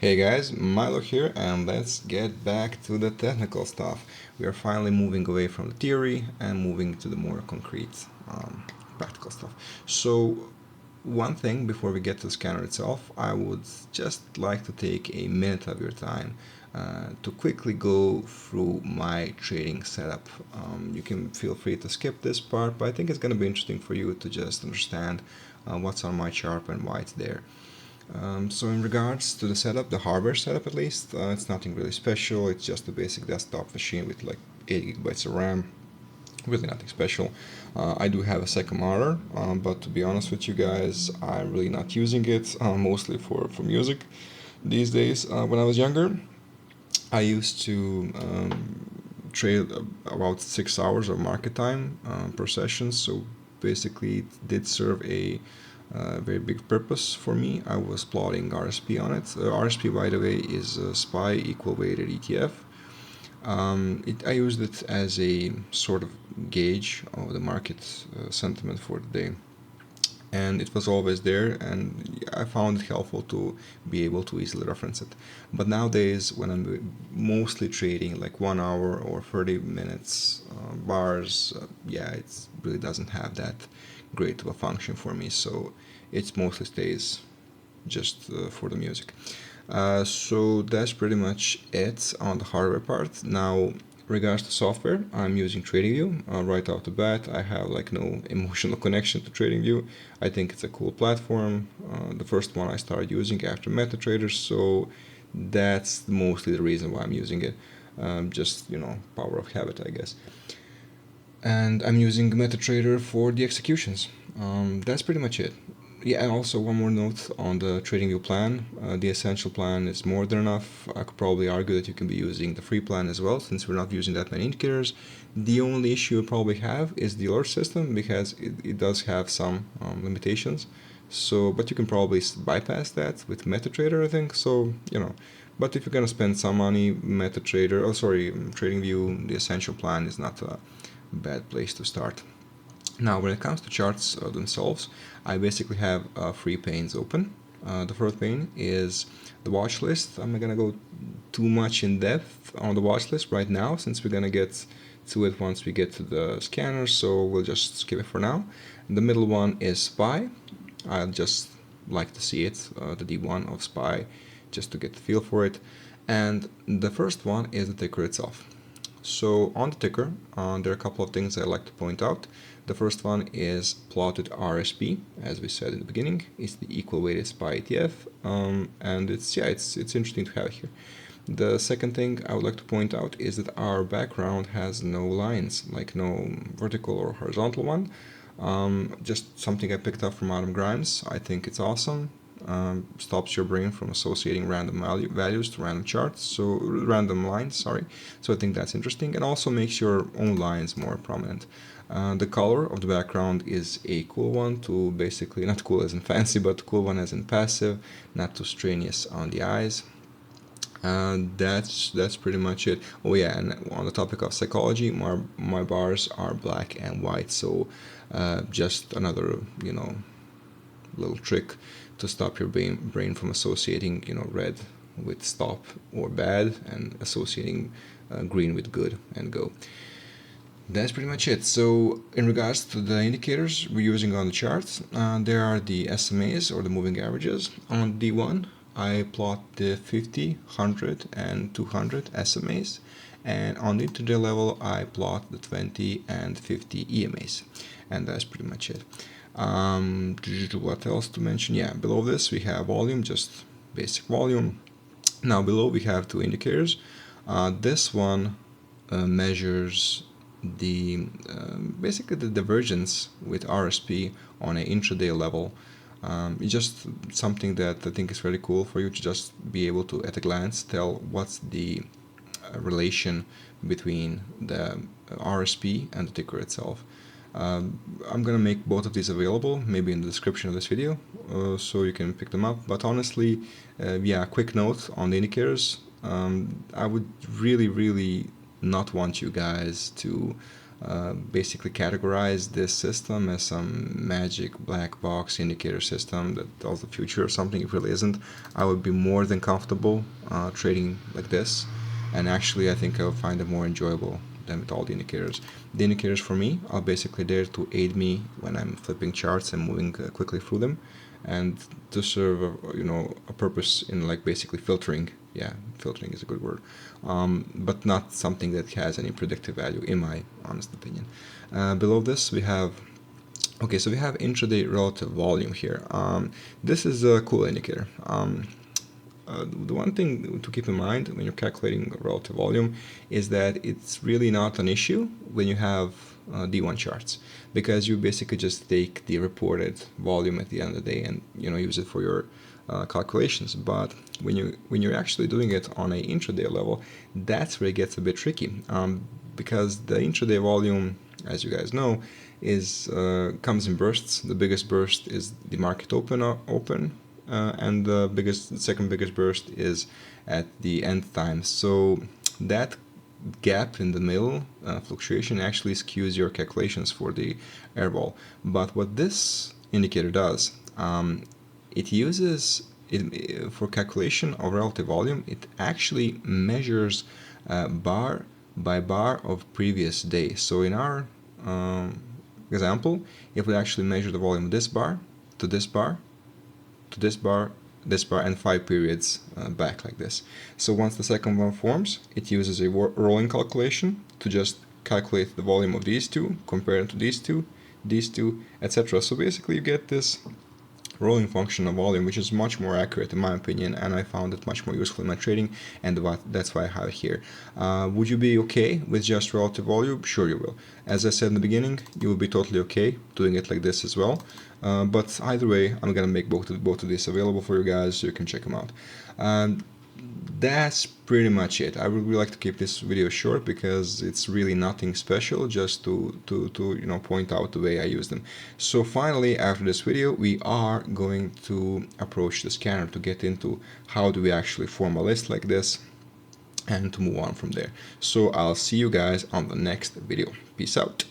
Hey guys, Milo here, and let's get back to the technical stuff. We are finally moving away from the theory and moving to the more concrete, practical stuff. So, one thing before we get to the scanner itself, I would just like to take a minute of your time to quickly go through my trading setup. You can feel free to skip this part, but I think it's going to be interesting for you to just understand what's on my chart and why it's there. So in regards to the setup, the hardware setup at least, it's nothing really special. It's just a basic desktop machine with like 8 gigabytes of RAM. Really nothing special. I do have a second monitor, but to be honest with you guys, I'm really not using it, mostly for music these days. When I was younger, I used to trade about 6 hours of market time per session, so basically it did serve a very big purpose for me. I was plotting RSP on it. RSP, by the way, is a SPY equal weighted ETF. I used it as a sort of gauge of the market sentiment for the day, and it was always there, and I found it helpful to be able to easily reference it. But nowadays, when I'm mostly trading like 1 hour or 30 minutes bars, yeah, it really doesn't have that great of a function for me, so it mostly stays just for the music. So that's pretty much it on the hardware part. Now, regards to software, I'm using TradingView. Right off the bat, I have like no emotional connection to TradingView. I think it's a cool platform. The first one I started using after MetaTrader, so that's mostly the reason why I'm using it. Just, power of habit, I guess. And I'm using MetaTrader for the executions. That's pretty much it. Yeah, and also one more note on the TradingView plan. The essential plan is more than enough. I could probably argue that you can be using the free plan as well, since we're not using that many indicators. The only issue you probably have is the alert system, because it does have some limitations. So, but you can probably bypass that with MetaTrader, I think. So, but if you're gonna spend some money, TradingView, the essential plan is not a bad place to start. Now, when it comes to charts themselves, I basically have 3 panes open. The first pane is the watch list. I'm not gonna go too much in depth on the watch list right now, since we're gonna get to it once we get to the scanner, so we'll just skip it for now. The middle one is SPY. I'd just like to see it, the D1 of SPY, just to get the feel for it. And the first one is the ticker itself. So on the ticker, there are a couple of things I like to point out. The first one is plotted RSP, as we said in the beginning. It's the equal weighted SPY ETF, and it's interesting to have here. The second thing I would like to point out is that our background has no lines, like no vertical or horizontal one. Just something I picked up from Adam Grimes. I think it's awesome. Stops your brain from associating random values to random charts, so random lines, sorry. So I think that's interesting, and also makes your own lines more prominent. The color of the background is a cool one, to basically, not cool as in fancy, but cool one as in passive, not too strenuous on the eyes. That's pretty much it. Oh yeah, and on the topic of psychology, my bars are black and white, so just another little trick to stop your brain from associating red with stop or bad, and associating green with good and go. That's pretty much it. So in regards to the indicators we're using on the charts, there are the SMAs, or the moving averages. On D1, I plot the 50, 100, and 200 SMAs, and on the intraday level, I plot the 20 and 50 EMAs, and that's pretty much it. What else to mention? Yeah, below this we have volume, just basic volume. Now below we have 2 indicators. This one measures the basically the divergence with RSP on an intraday level. It's just something that I think is very cool for you to just be able to, at a glance, tell what's the relation between the RSP and the ticker itself. I'm gonna make both of these available, maybe in the description of this video, so you can pick them up. But honestly, yeah, quick note on the indicators. I would really not want you guys to basically categorize this system as some magic black box indicator system that tells the future or something. It really isn't. I would be more than comfortable trading like this, and actually I think I'll find it more enjoyable than with all the indicators. The indicators for me are basically there to aid me when I'm flipping charts and moving quickly through them, and to serve a purpose in like basically filtering. Yeah, filtering is a good word, but not something that has any predictive value in my honest opinion. Below this we have so we have intraday relative volume here. This is a cool indicator. The one thing to keep in mind when you're calculating relative volume is that it's really not an issue when you have D1 charts, because you basically just take the reported volume at the end of the day and use it for your calculations. But when you're actually doing it on a intraday level, that's where it gets a bit tricky, because the intraday volume, as you guys know, is comes in bursts. The biggest burst is the market open, and the second biggest burst is at the end time. So that gap in the middle fluctuation actually skews your calculations for the airball. But what this indicator does, it uses it for calculation of relative volume. It actually measures bar by bar of previous day. So in our example, if we actually measure the volume of this bar to this bar to this bar, and 5 periods back like this. So once the second one forms, it uses a rolling calculation to just calculate the volume of these two, compare it to these two, etc. So basically you get this rolling function of volume, which is much more accurate in my opinion, and I found it much more useful in my trading, and that's why I have it here. Would you be okay with just relative volume? Sure you will. As I said in the beginning, you will be totally okay doing it like this as well. But either way, I'm gonna make both of these available for you guys so you can check them out. That's pretty much it. I would really like to keep this video short because it's really nothing special, just to point out the way I use them. So finally, after this video, we are going to approach the scanner to get into how do we actually form a list like this and to move on from there. So I'll see you guys on the next video. Peace out.